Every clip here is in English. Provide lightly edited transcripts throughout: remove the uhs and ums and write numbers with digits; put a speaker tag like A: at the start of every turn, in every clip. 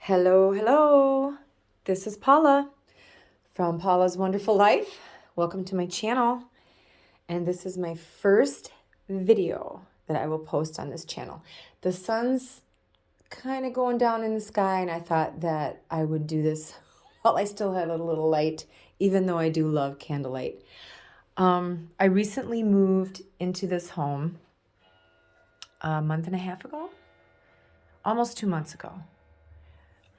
A: Hello, hello. This is Paula from Paula's Wonderful Life. Welcome to my channel. And this is my first video that I will post on this channel. The sun's kind of going down in the sky, and I thought that I would do this while I still had a little light, even though I do love candlelight. I recently moved into this home a month and a half ago, almost 2 months ago.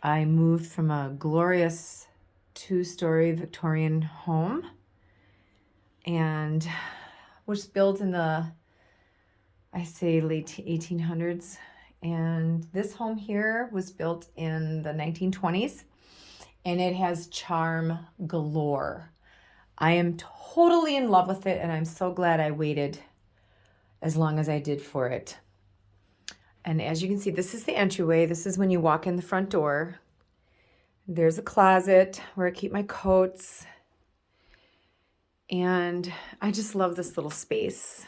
A: I moved from a glorious 2-story Victorian home and was built in the, I say, late 1800s. And this home here was built in the 1920s, and it has charm galore. I am totally in love with it, and I'm so glad I waited as long as I did for it. And as you can see, this is the entryway. This is when you walk in the front door. There's a closet where I keep my coats. And I just love this little space.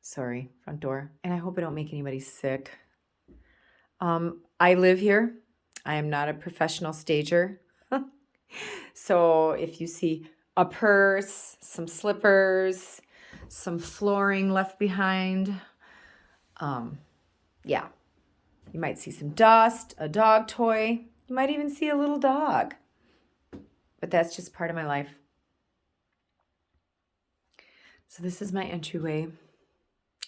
A: Sorry, front door. And I hope I don't make anybody sick. I live here. I am not a professional stager. So if you see a purse, some slippers, some flooring left behind, yeah, you might see some dust, a dog toy. You might even see a little dog. But that's just part of my life. So this is my entryway,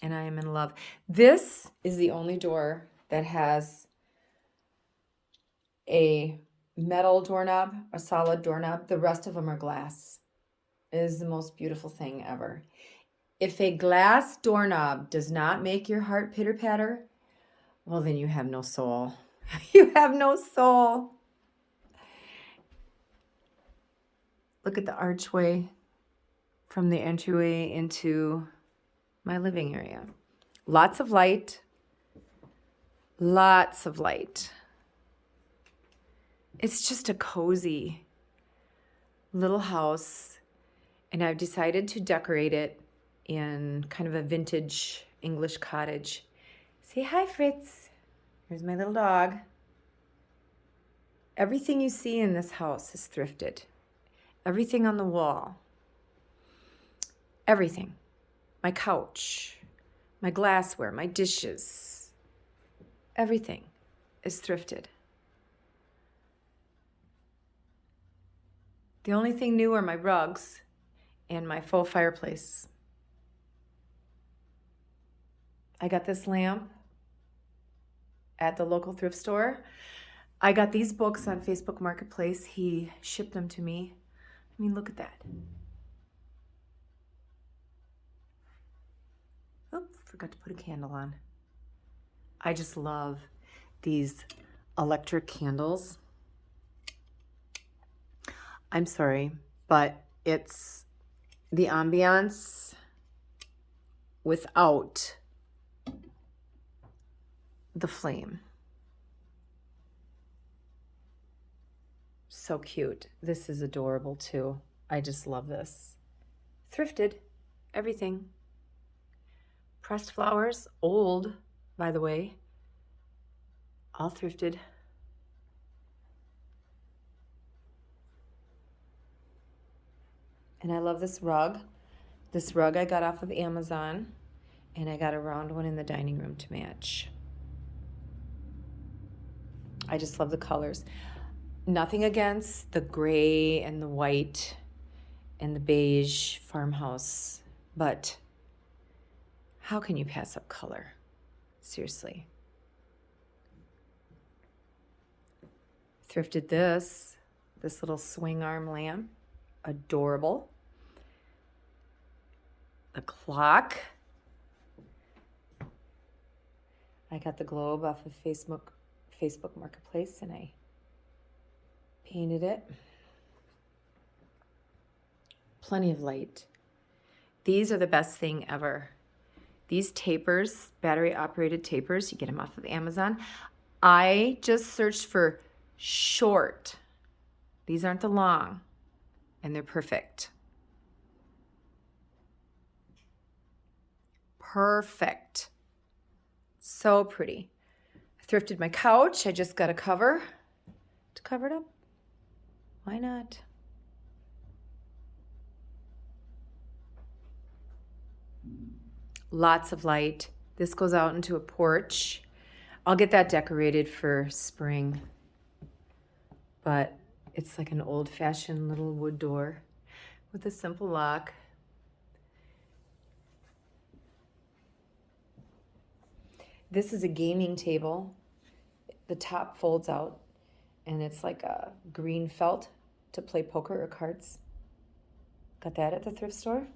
A: and I am in love. This is the only door that has a metal doorknob, a solid doorknob. The rest of them are glass. It is the most beautiful thing ever. If a glass doorknob does not make your heart pitter-patter, well, then you have no soul. You have no soul. Look at the archway from the entryway into my living area. Lots of light. Lots of light. It's just a cozy little house, and I've decided to decorate it in kind of a vintage English cottage. Say hi, Fritz. Here's my little dog. Everything you see in this house is thrifted. Everything on the wall. Everything. My couch, my glassware, my dishes. Everything is thrifted. The only thing new are my rugs and my faux fireplace. I got this lamp at the local thrift store. I got these books on Facebook Marketplace. He shipped them to me. I mean, look at that. Oh, forgot to put a candle on. I just love these electric candles. I'm sorry, but it's the ambiance without the flame. So cute. This is adorable too. I just love this. Thrifted, everything. Pressed flowers, old, by the way. All thrifted. And I love this rug. This rug I got off of Amazon, and I got a round one in the dining room to match. I just love the colors. Nothing against the gray and the white and the beige farmhouse, but how can you pass up color? Seriously. Thrifted this little swing arm lamp. Adorable. The clock. I got the globe off of Facebook Marketplace, and I painted it. Plenty of light. These are the best thing ever. These tapers, battery operated tapers, you get them off of Amazon. I just searched for short. These aren't the long, and they're perfect. Perfect. So pretty. I thrifted my couch. I just got a cover to cover it up. Why not? Lots of light. This goes out into a porch. I'll get that decorated for spring. But it's like an old-fashioned little wood door with a simple lock. This is a gaming table. The top folds out, and it's like a green felt to play poker or cards. Got that at the thrift store.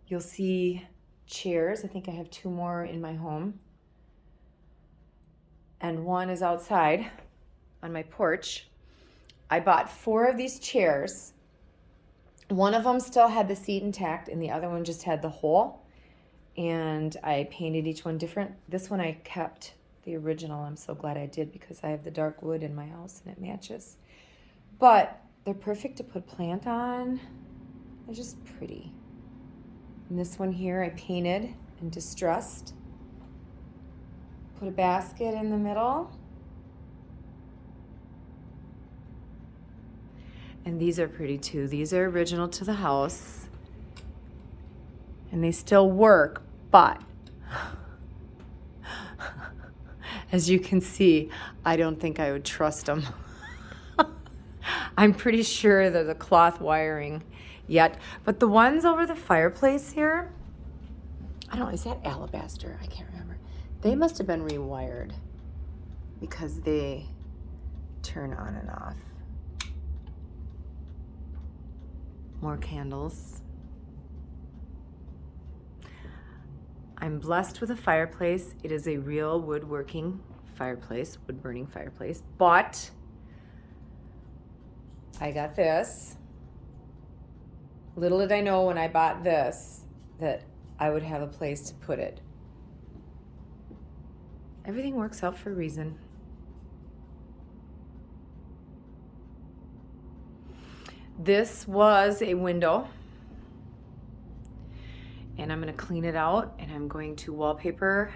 A: You'll see chairs. I think I have 2 more in my home. And one is outside on my porch. I bought 4 of these chairs. One of them still had the seat intact, and the other one just had the hole. And I painted each one different. This one I kept the original. I'm so glad I did, because I have the dark wood in my house and it matches. But they're perfect to put plant on. They're just pretty. And this one here I painted and distressed. Put a basket in the middle. And these are pretty too. These are original to the house. And they still work, but as you can see, I don't think I would trust them. I'm pretty sure they're the cloth wiring yet. But the ones over the fireplace here, I don't know, is that alabaster? I can't remember. They must have been rewired because they turn on and off. More candles. I'm blessed with a fireplace. It is a real woodworking fireplace, wood-burning fireplace, but I got this. Little did I know when I bought this that I would have a place to put it. Everything works out for a reason. This was a window. And I'm going to clean it out, and I'm going to wallpaper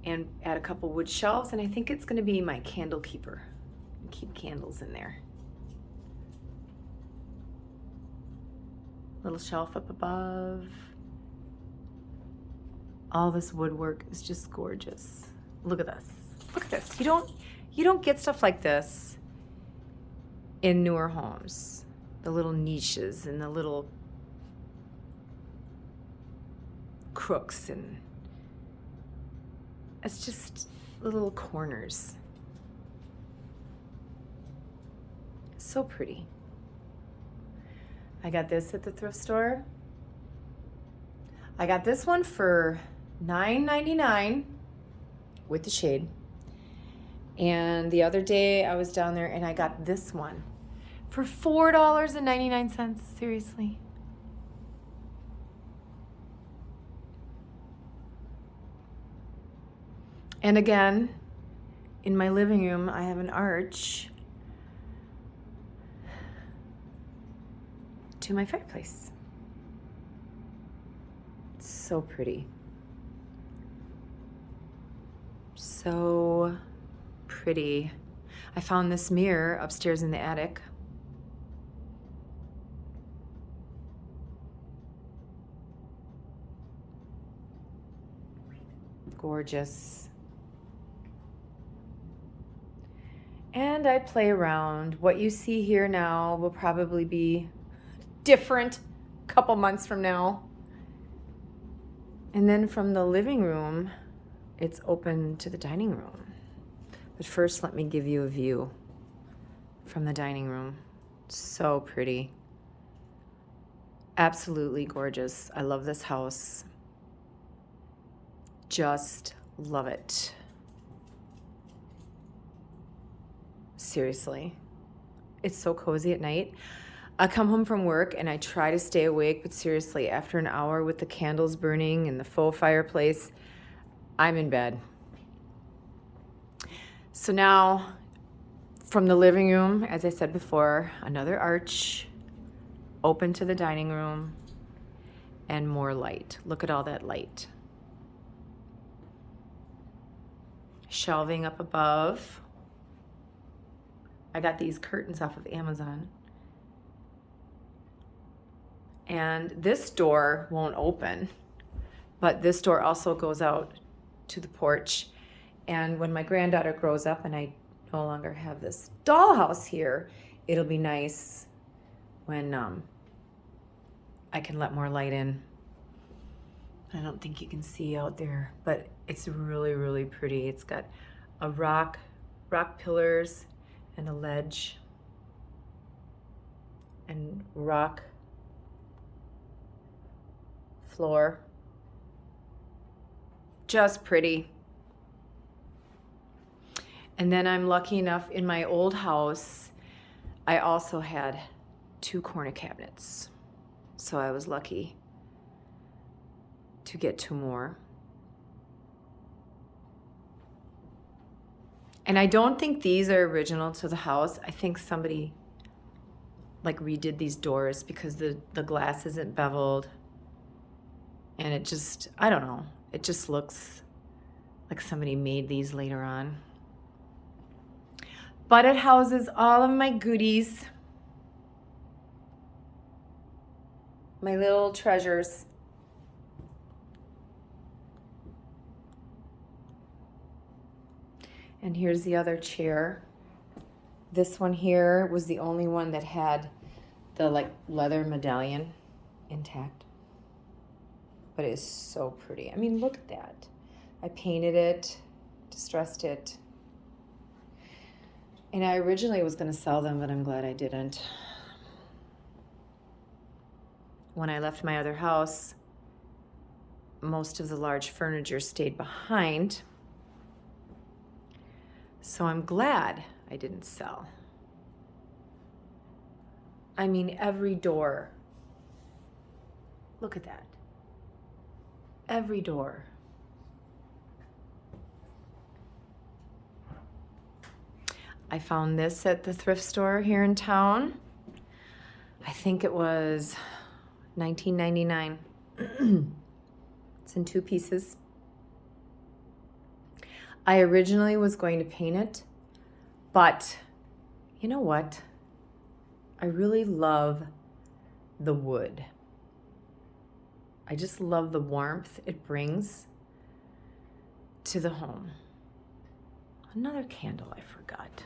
A: and add a couple wood shelves, and I think it's going to be my candle keeper. Keep candles in there. Little shelf up above. All this woodwork is just gorgeous. Look at this. Look at this. You don't get stuff like this in newer homes. The little niches and the little crooks, and it's just little corners. So pretty. I got this at the thrift store. I got this one for $9.99 with the shade. And the other day I was down there and I got this one for $4.99. Seriously. And again, in my living room, I have an arch to my fireplace. It's so pretty. So pretty. I found this mirror upstairs in the attic. Gorgeous. And I play around. What you see here now will probably be different a couple months from now. And then from the living room, it's open to the dining room. But first, let me give you a view from the dining room. So pretty. Absolutely gorgeous. I love this house. Just love it. Seriously. It's so cozy at night. I come home from work and I try to stay awake, but seriously, after an hour with the candles burning and the faux fireplace, I'm in bed. So now, from the living room, as I said before, another arch open to the dining room. and more light. Look at all that light. Shelving up above. I got these curtains off of Amazon. And this door won't open, but this door also goes out to the porch. And when my granddaughter grows up and I no longer have this dollhouse here, it'll be nice when I can let more light in. I don't think you can see out there, but it's really, really pretty. It's got a rock pillars and a ledge and rock floor. Just pretty. And then I'm lucky enough, in my old house, I also had 2 corner cabinets. So I was lucky to get 2 more. And I don't think these are original to the house. I think somebody like redid these doors because the glass isn't beveled. And it just, I don't know, it just looks like somebody made these later on. But it houses all of my goodies. My little treasures. And here's the other chair. This one here was the only one that had the like leather medallion intact. But it is so pretty. I mean, look at that. I painted it, distressed it. And I originally was going to sell them, but I'm glad I didn't. When I left my other house, most of the large furniture stayed behind. So I'm glad I didn't sell. I mean, every door. Look at that. Every door. I found this at the thrift store here in town. I think it was $19.99. It's in 2 pieces. I originally was going to paint it, but you know what? I really love the wood. I just love the warmth it brings to the home. Another candle I forgot.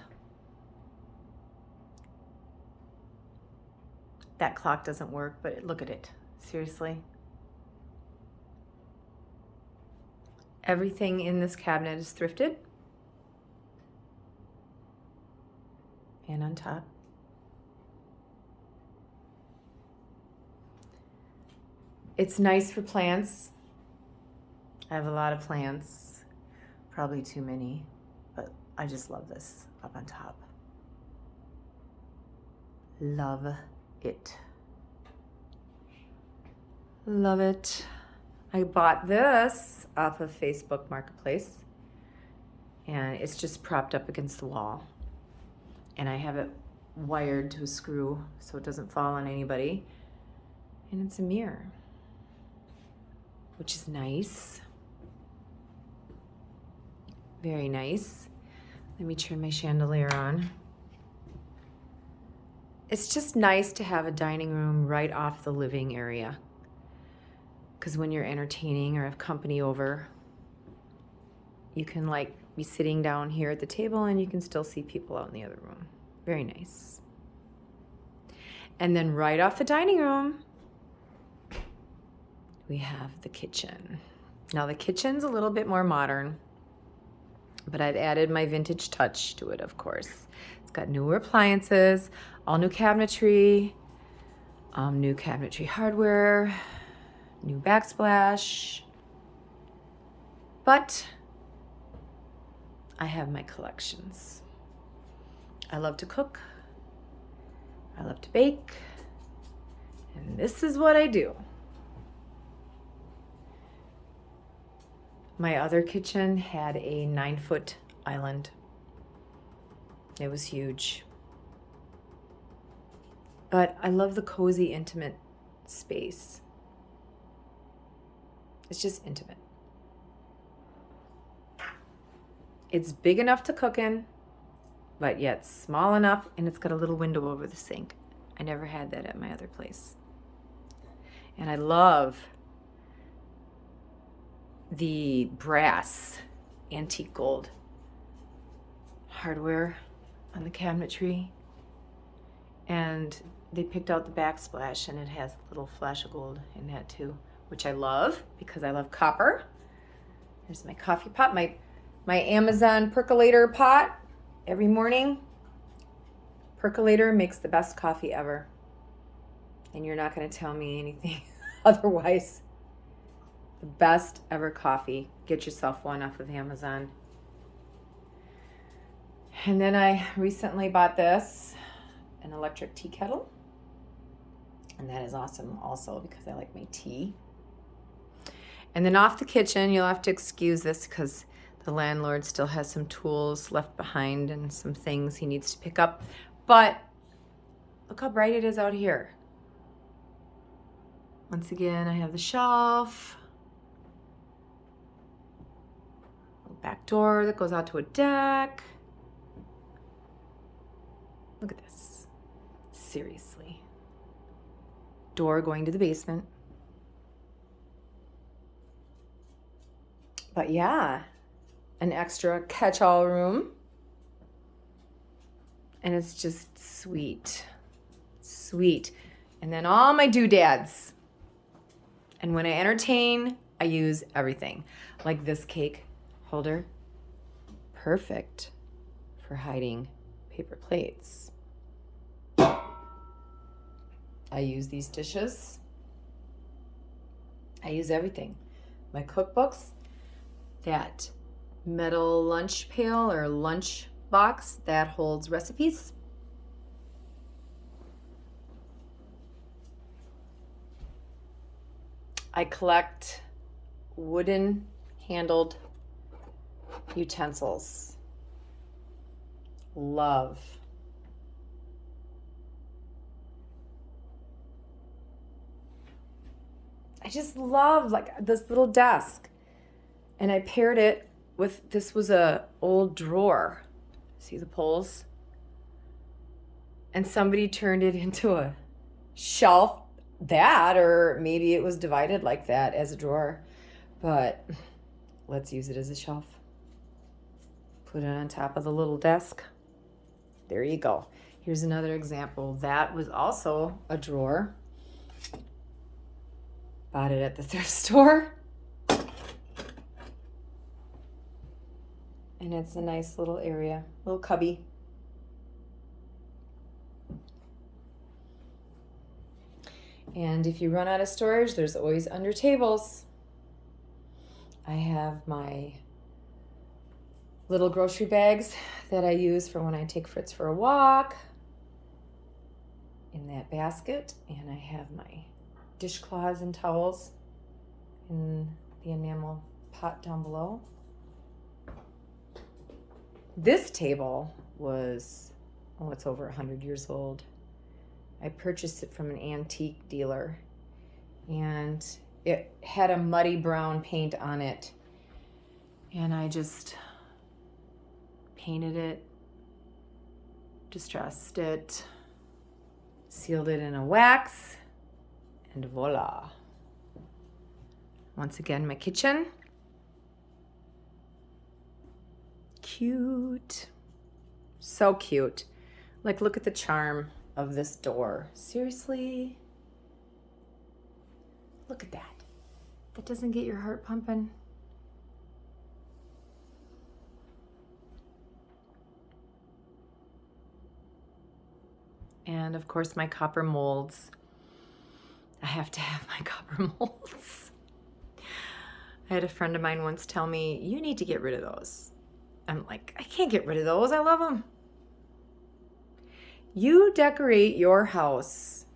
A: That clock doesn't work, but look at it. Seriously. Everything in this cabinet is thrifted. And on top. It's nice for plants. I have a lot of plants, probably too many, but I just love this up on top. Love it. Love it. I bought this off of Facebook Marketplace, and it's just propped up against the wall. And I have it wired to a screw so it doesn't fall on anybody. And it's a mirror, which is nice. Very nice. Let me turn my chandelier on. It's just nice to have a dining room right off the living area. Because when you're entertaining or have company over, you can like be sitting down here at the table and you can still see people out in the other room. Very nice. And then right off the dining room, we have the kitchen. Now the kitchen's a little bit more modern, but I've added my vintage touch to it, of course. It's got newer appliances, all new cabinetry hardware, new backsplash. But I have my collections. I love to cook. I love to bake. And this is what I do. My other kitchen had a 9-foot island. It was huge. But I love the cozy, intimate space. It's just intimate. It's big enough to cook in, but yet small enough, and it's got a little window over the sink. I never had that at my other place. And I love the brass antique gold hardware on the cabinetry. And they picked out the backsplash, and it has a little flash of gold in that too, which I love because I love copper. There's my coffee pot, my Amazon percolator pot. Every morning, percolator makes the best coffee ever. And you're not going to tell me anything otherwise. The best ever coffee. Get yourself one off of Amazon. And then I recently bought this, an electric tea kettle. And that is awesome also because I like my tea. And then off the kitchen, you'll have to excuse this because the landlord still has some tools left behind and some things he needs to pick up. But look how bright it is out here. Once again, I have the shelf. Back door that goes out to a deck. Look at this. Seriously. Door going to the basement. But yeah, an extra catch-all room. And it's just sweet. Sweet. And then all my doodads. And when I entertain, I use everything. Like this cake holder. Perfect for hiding paper plates. I use these dishes. I use everything. My cookbooks, that metal lunch pail or lunch box that holds recipes. I collect wooden handled utensils. Love. I just love like this little desk. And I paired it with, this was a old drawer. See the poles? And somebody turned it into a shelf, that, or maybe it was divided like that as a drawer. But let's use it as a shelf. Put it on top of the little desk. There you go. Here's another example. That was also a drawer. Bought it at the thrift store. And it's a nice little area, little cubby. And if you run out of storage, there's always under tables. I have my little grocery bags that I use for when I take Fritz for a walk in that basket. And I have my dishcloths and towels in the enamel pot down below. This table was, it's over 100 years old. I purchased it from an antique dealer, and it had a muddy brown paint on it, and I just painted it, distressed it, sealed it in a wax, and voila. Once again, my kitchen. Cute. So cute. Like, look at the charm of this door. Seriously? Look at that. That doesn't get your heart pumping. And of course, my copper molds. I have to have my copper molds. I had a friend of mine once tell me, you need to get rid of those. I'm like, I can't get rid of those. I love them. You decorate your house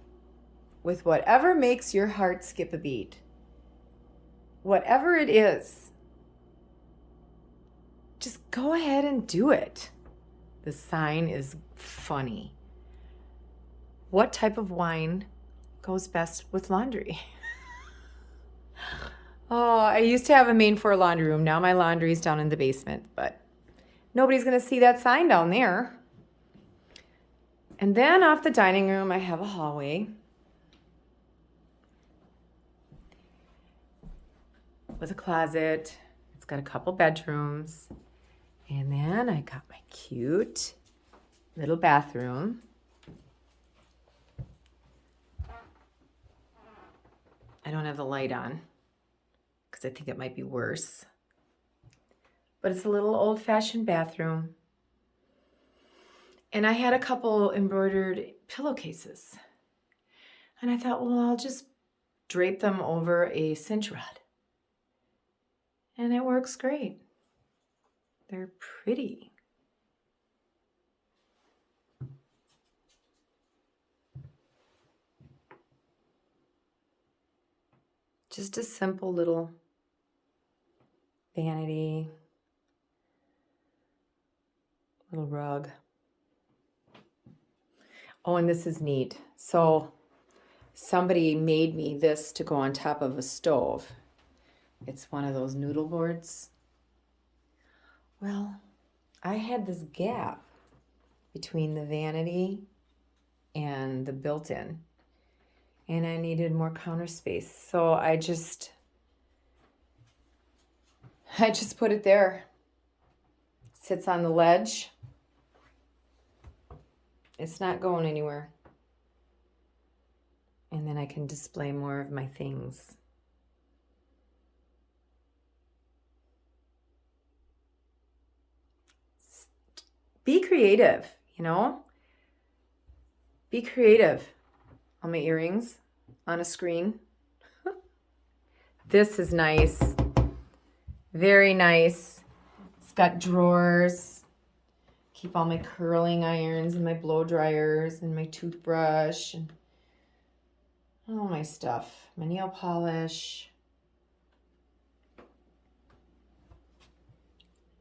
A: with whatever makes your heart skip a beat. Whatever it is. Just go ahead and do it. The sign is funny. What type of wine goes best with laundry? Oh, I used to have a main floor laundry room. Now my laundry's down in the basement, but nobody's going to see that sign down there. And then off the dining room, I have a hallway with a closet. It's got a couple bedrooms. And then I got my cute little bathroom. I don't have the light on because I think it might be worse. But it's a little old-fashioned bathroom. And I had a couple embroidered pillowcases. And I thought, well, I'll just drape them over a cinch rod. And it works great. They're pretty. Just a simple little vanity, little rug. Oh, and this is neat. So somebody made me this to go on top of a stove. It's one of those noodle boards. Well, I had this gap between the vanity and the built-in, and I needed more counter space. So I just put it there. It sits on the ledge. It's not going anywhere. And then I can display more of my things. Be creative, you know? Be creative. On my earrings, on a screen. This is nice. Very nice. It's got drawers. Keep all my curling irons and my blow dryers and my toothbrush and all my stuff. My nail polish.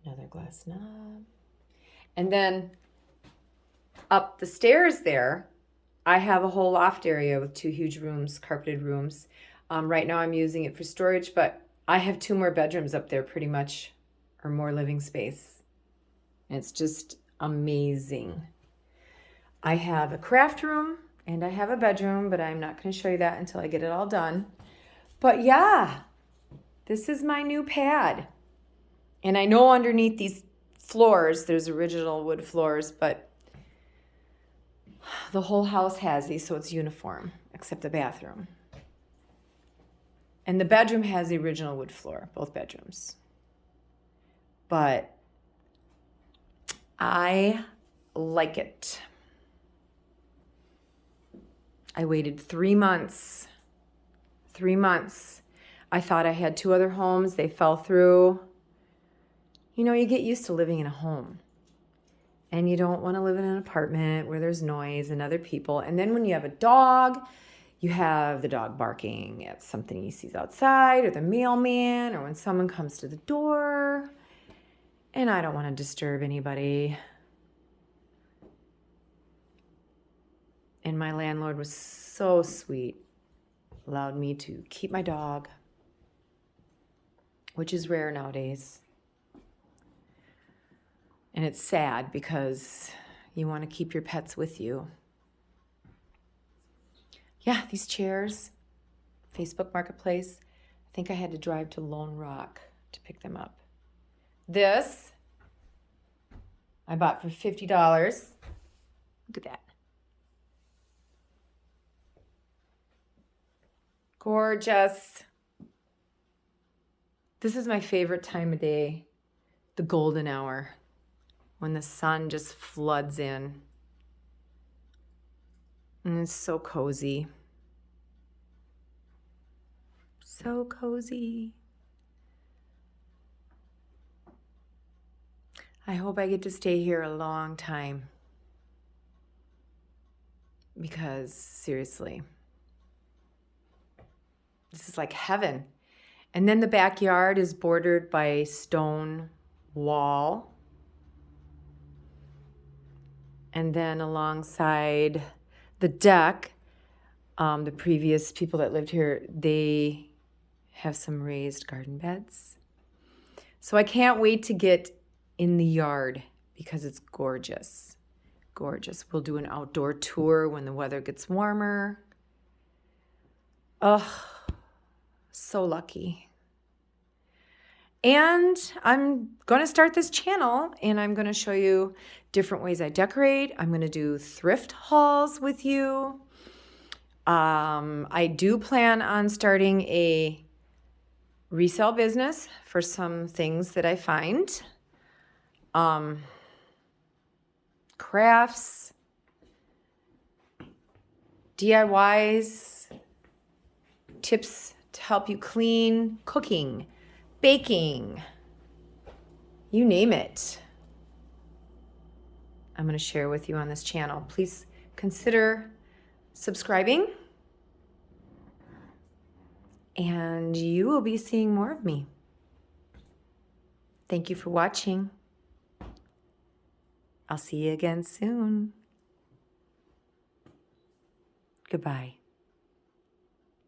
A: Another glass knob. And then up the stairs there, I have a whole loft area with 2 huge rooms, carpeted rooms. Right now I'm using it for storage, but I have 2 more bedrooms up there pretty much, or more living space. And it's just amazing. I have a craft room and I have a bedroom, but I'm not going to show you that until I get it all done. But yeah, this is my new pad. And I know underneath these floors, there's original wood floors, but the whole house has these, so it's uniform, except the bathroom. And the bedroom has the original wood floor, both bedrooms. But I like it. I waited 3 months. 3 months. I thought I had 2 other homes. They fell through. You know, you get used to living in a home. And you don't want to live in an apartment where there's noise and other people. And then when you have a dog, you have the dog barking at something he sees outside, or the mailman, or when someone comes to the door. And I don't want to disturb anybody. And my landlord was so sweet, allowed me to keep my dog, which is rare nowadays. And it's sad because you want to keep your pets with you. Yeah, these chairs, Facebook Marketplace. I think I had to drive to Lone Rock to pick them up. This I bought for $50. Look at that. Gorgeous. This is my favorite time of day, the golden hour, when the sun just floods in. And it's so cozy. So cozy. I hope I get to stay here a long time. Because seriously, this is like heaven. And then the backyard is bordered by a stone wall. And then alongside the deck, the previous people that lived here, they have some raised garden beds. So I can't wait to get in the yard because it's gorgeous. Gorgeous. We'll do an outdoor tour when the weather gets warmer. Oh, so lucky. And I'm going to start this channel and I'm going to show you different ways I decorate. I'm going to do thrift hauls with you. I do plan on starting a resale business for some things that I find. Crafts, DIYs, tips to help you clean, cooking, baking, you name it. I'm going to share with you on this channel. Please consider subscribing, and you will be seeing more of me. Thank you for watching. I'll see you again soon. Goodbye.